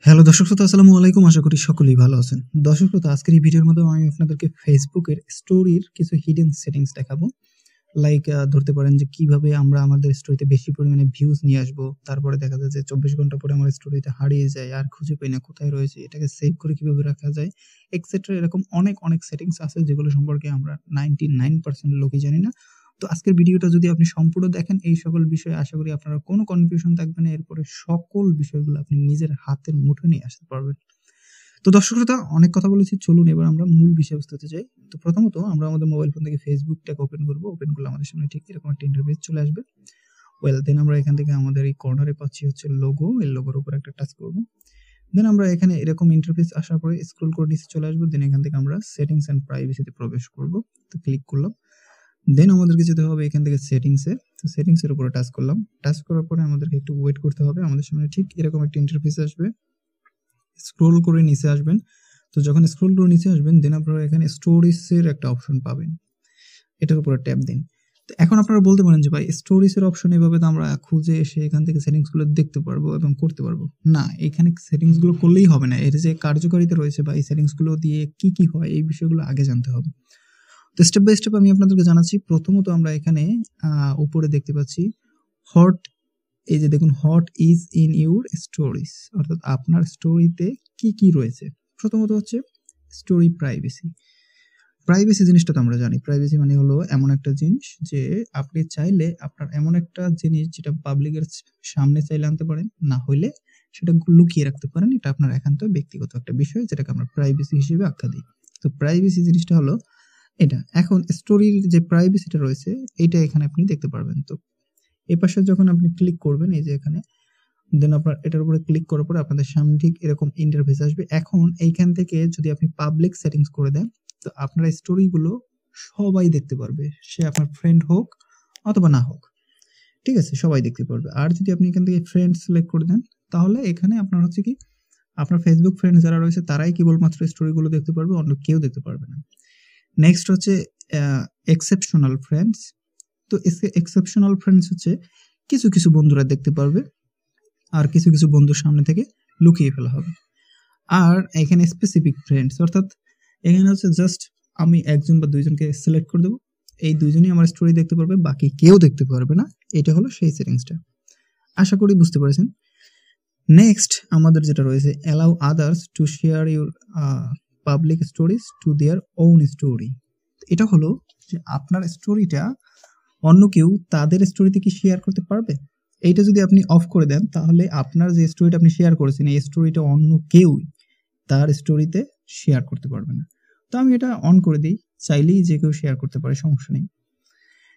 Hello দর্শক শ্রোতা, আসসালামু আলাইকুম। আশা করি সকলেই ভালো আছেন। দর্শক শ্রোতা, আজকের এই ভিডিওর মধ্যে আমি আপনাদেরকে ফেসবুকের স্টোরির কিছু হিডেন সেটিংস দেখাবো। লাইক ধরতে পারেন যে কিভাবে আমরা আমাদের স্টোরিতে বেশি পরিমাণে ভিউজ নিয়ে আসবো। তারপরে দেখা যায় যে 24 ঘন্টা পরে আমার স্টোরিটা হারিয়ে যায়, আর খুঁজে পাই না কোথায় রয়েছে, এটাকে সেভ করে কিভাবে রাখা যায় এক্সেট্রা। এরকম অনেক সেটিংস আছে যেগুলো সম্পর্কে আমরা 99% লোকই জানি না। তো আজকের ভিডিওটা যদি আপনি সম্পূর্ণ দেখেন, এই সকল বিষয়ে আশা করি আপনার কোনো কনফিউশন থাকবে না। এরপরে সকল বিষয়গুলো আপনি নিজের হাতের মুঠোয় নিয়ে আসতে পারবেন। তো দর্শক শ্রোতা, অনেক কথা বলেছি, চলুন এবার আমরা মূল বিষয়বস্তুতে যাই। তো প্রথমত আমরা আমাদের মোবাইল ফোন থেকে ফেসবুকটাকে ওপেন করবো। ওপেন করলে আমাদের সামনে ঠিক এরকম একটা ইন্টারফেস চলে আসবে। দেন আমরা এখান থেকে আমাদের এই কর্নারে পাচ্ছি হচ্ছে লোগো। এই লোগোর উপর একটা টাচ করবো। দেন আমরা এখানে এরকম ইন্টারফেস আসার পরে স্ক্রল করে নিচে চলে আসবো। দেন এখান থেকে আমরা সেটিংস এন্ড প্রাইভেসিতে প্রবেশ করবো। তো ক্লিক করলাম। দেন আমাদেরকে যেতে হবে এখান থেকে সেটিংসে। তো সেটিংসের উপরে টাচ করলাম। টাচ করার পরে আমাদেরকে একটু ওয়েট করতে হবে। আমাদের সামনে ঠিক এরকম একটা ইন্টারফেস আসবে। স্ক্রল করে নিচে আসবেন। তো যখন স্ক্রল করে নিচে আসবেন, দেন আপনারা এখানে স্টোরিজের একটা অপশন পাবেন। এটার উপরে ট্যাপ দিন। তো এখন আপনারা বলতে পারেন যে ভাই, স্টোরিজের অপশন এভাবে তো আমরা খুঁজে এসে এখান থেকে সেটিংসগুলো দেখতে পারবো এবং করতে পারবো না। এখানে সেটিংসগুলো করলেই হবে না। এর যে কার্যকারিতা রয়েছে বা এই সেটিংসগুলো দিয়ে কি হয়, এই বিষয়গুলো আগে জানতে হবে। তো স্টেপ বাই স্টেপ আমি আপনাদেরকে জানাচ্ছি। প্রথমত আমরা এখানে উপরে দেখতে পাচ্ছি হট, এই যে দেখুন, hot is in your stories, অর্থাৎ আপনার স্টোরিতে কি রয়েছে। প্রথমত হচ্ছে স্টোরি প্রাইভেসি। প্রাইভেসি জিনিসটা তো আমরা জানি। প্রাইভেসি মানে হলো এমন একটা জিনিস যে আপনি চাইলে আপনার এমন একটা জিনিস যেটা পাবলিকের সামনে চাইলে আনতে পারেন, না হইলে সেটা লুকিয়ে রাখতে পারেন। এটা আপনার একান্ত ব্যক্তিগত একটা বিষয়, যেটাকে আমরা প্রাইভেসি হিসেবে আখ্যা দিই। তো প্রাইভেসি জিনিসটা হলো এটা। এখন স্টোরির যে প্রাইভেসিটা রয়েছে, এটা এখানে আপনি দেখতে পারবেন। তো এই পাশে যখন আপনি ক্লিক করবেন, এই যে এখানে, দেন আপনার এটার উপরে ক্লিক করার পরে আপনাদের সামনে ঠিক এরকম ইন্টারফেস আসবে। এখন এইখান থেকে যদি আপনি পাবলিক সেটিংস করে দেন, তো আপনার স্টোরিগুলো সবাই দেখতে পারবে, সে আপনার ফ্রেন্ড হোক অথবা না হোক, ঠিক আছে, সবাই দেখতে পারবে। আর যদি আপনি এখান থেকে ফ্রেন্ড সিলেক্ট করে দেন, তাহলে এখানে আপনার হচ্ছে কি, আপনার ফেসবুক ফ্রেন্ড যারা রয়েছে তারাই কেবলমাত্র স্টোরিগুলো দেখতে পারবে, অন্য কেউ দেখতে পারবে না। নেক্সট হচ্ছে এক্সেপশনাল ফ্রেন্ডস। তো এক্সেপশনাল ফ্রেন্ডস হচ্ছে কিছু বন্ধুরা দেখতে পারবে, আর কিছু বন্ধুর সামনে থেকে লুকিয়ে ফেলা হবে। আর এখানে স্পেসিফিক ফ্রেন্ডস, অর্থাৎ এখানে হচ্ছে জাস্ট আমি একজন বা দুইজনকে সিলেক্ট করে দেবো, এই দুইজনই আমার স্টোরি দেখতে পারবে, বাকি কেউ দেখতে পারবে না। এটা হলো সেই সেটিংসটা। আশা করি বুঝতে পেরেছেন। নেক্সট আমাদের যেটা রয়েছে, allow others to share your public stories to their own story. এটা হলো যে আপনার স্টোরিটা অন্য কেউ তাদের স্টোরিতে কি শেয়ার করতে পারবে। এইটা যদি আপনি অফ করে দেন, তাহলে আপনার যে স্টোরিটা আপনি শেয়ার করেছেন, এই স্টোরিটা অন্য কেউ তার স্টোরিতে শেয়ার করতে পারবে না। তো আমি এটা অন করে দিই, চাইলেই যে কেউ শেয়ার করতে পারে, সমস্যা নেই।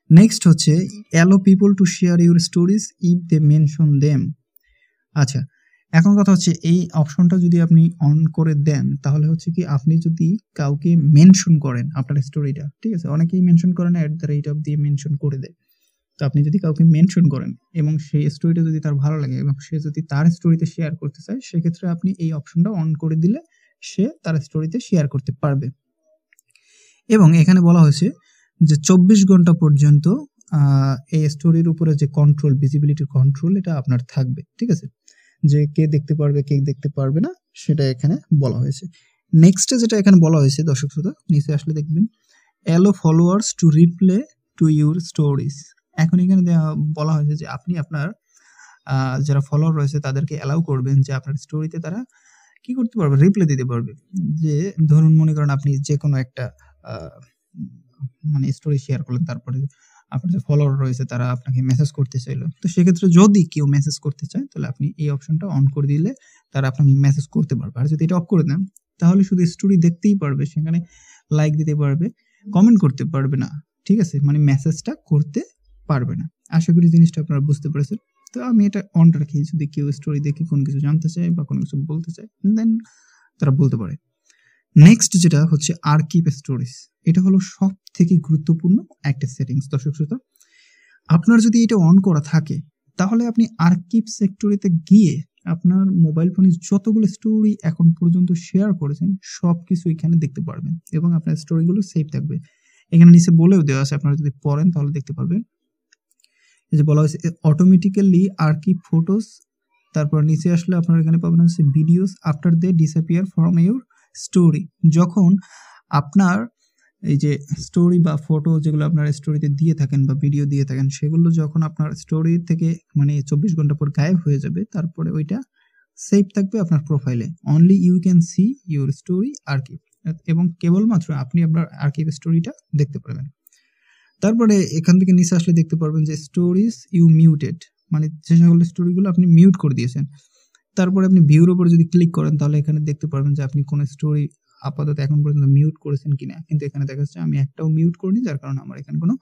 নেক্সট হচ্ছে allow people to share your stories if they mention them. আচ্ছা, এখন কথা হচ্ছে এই অপশনটা যদি আপনি অন করে দেন, তাহলে হচ্ছে কি, আপনি যদি কাউকে মেনশন করেন আপনার স্টোরিটা, ঠিক আছে, অনেকেই মেনশন করে না, @ দিয়ে মেনশন করে দেয়। তো আপনি যদি কাউকে মেনশন করেন এবং সেই স্টোরিটা যদি তার ভালো লাগে এবং সে যদি তার স্টোরিতে শেয়ার করতে চায়, সেক্ষেত্রে আপনি এই অপশনটা অন করে দিলে সে তার স্টোরিতে শেয়ার করতে পারবে। এবং এখানে বলা হয়েছে যে 24 ঘন্টা পর্যন্ত এই স্টোরির উপরে যে কন্ট্রোল, ভিজিবিলিটি কন্ট্রোল, এটা আপনার থাকবে, ঠিক আছে, যে কে দেখতে পারবে কে দেখতে পারবে না সেটা এখানে বলা হয়েছে। নেক্সটে যেটা এখানে বলা হয়েছে, দর্শক শ্রোতা, নিচে আসলে দেখবেন allow followers to reply to your stories. এখন এখানে বলা হয়েছে যে আপনি আপনার যারা ফলোয়ার রয়েছে তাদেরকে অ্যালাউ করবেন যে আপনার স্টোরিতে তারা কি করতে পারবে, রিপ্লে দিতে পারবে। যে ধরুন, মনে করেন আপনি যে কোনো একটা মানে স্টোরি শেয়ার করলেন, তারপরে আপনার যে ফলোয়ার রয়েছে তারা আপনাকে মেসেজ করতে চাইলো, তো সেক্ষেত্রে যদি কেউ মেসেজ করতে চায়, তাহলে আপনি এই অপশনটা অন করে দিলে তারা আপনাকে মেসেজ করতে পারবে। আর যদি এটা অফ করে দেন, তাহলে শুধু স্টোরি দেখতেই পারবে, সেখানে লাইক দিতে পারবে, কমেন্ট করতে পারবে না, ঠিক আছে, মানে মেসেজটা করতে পারবে না। আশা করি জিনিসটা আপনারা বুঝতে পেরেছেন। তো আমি এটা অন রাখি, যদি কেউ স্টোরি দেখে কোনো কিছু জানতে চায় বা কোনো কিছু বলতে চায়, দেন তারা বলতে পারে। নেক্সট যেটা হচ্ছে আর্কিভ স্টোরিজ। এটা হলো সব থেকে গুরুত্বপূর্ণ একটা সেটিংস। দর্শক শ্রোতা, আপনার যদি এটা অন করা থাকে, তাহলে আপনি আর্কিভ সেক্টরিতে গিয়ে আপনার মোবাইল ফোনে যতগুলো স্টোরি এখন পর্যন্ত শেয়ার করেছেন সবকিছু এখানে দেখতে পারবেন এবং আপনার স্টোরিগুলো সেভ থাকবে। এখানে নিচে বলেও দেওয়া আছে, আপনারা যদি পড়েন তাহলে দেখতে পারবেন। এই যে বলা হয়েছে, অটোমেটিক্যালি আর্কিভ ফটোস তারপর নিচে আসলে আপনারা এখানে পাবেন হচ্ছে videos after they disappear from your story. যখন আপনার এই যে স্টোরি বা ফটো যেগুলো আপনার স্টোরিতে দিয়ে থাকেন বা ভিডিও দিয়ে থাকেন, সেগুলো যখন আপনার স্টোরি থেকে মানে 24 ঘন্টা পর গায়েব হয়ে যাবে, তারপরে ওইটা সেভ থাকবে আপনার প্রোফাইলে। Only you can see your story archive, এবং কেবলমাত্র আপনি আপনার আর্কিভ স্টোরিটা দেখতে পারবেন। তারপরে এখান থেকে নিচে আসলে দেখতে পারবেন যে স্টোরিজ ইউ মিউটেড, মানে যে সকল স্টোরিগুলো আপনি মিউট করে দিয়েছেন। তারপরে আপনি ভিউর উপর যদি ক্লিক করেন তাহলে এখানে দেখতে পারবেন যে আপনি কোন স্টোরি আপাতত এখন পর্যন্ত মিউট করেছেন কিনা, কিন্তু এখানে দেখা যাচ্ছে আমি একটাও মিউট করিনি, যার কারণে আমার এখানে কোনো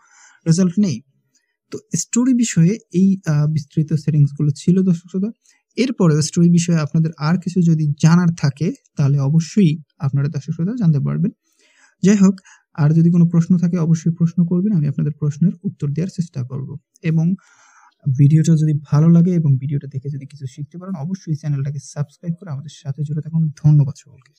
রেজাল্ট নেই। তো স্টোরি বিষয়ে এই বিস্তৃত সেটিংস গুলো ছিল দর্শক শ্রোতা। এরপরে স্টোরি বিষয়ে আপনাদের আর কিছু যদি জানার থাকে তাহলে অবশ্যই আপনারা দর্শক শ্রোতা জানতে পারবেন। যাই হোক, আর যদি কোনো প্রশ্ন থাকে অবশ্যই প্রশ্ন করবেন, আমি আপনাদের প্রশ্নের উত্তর দেওয়ার চেষ্টা করব। এবং ভিডিওটা যদি ভালো লাগে এবং ভিডিওটা দেখে যদি কিছু শিখতে পারেন, অবশ্যই চ্যানেলটাকে সাবস্ক্রাইব করে আমাদের সাথে জুড়ে থাকুন। ধন্যবাদ সকলকে।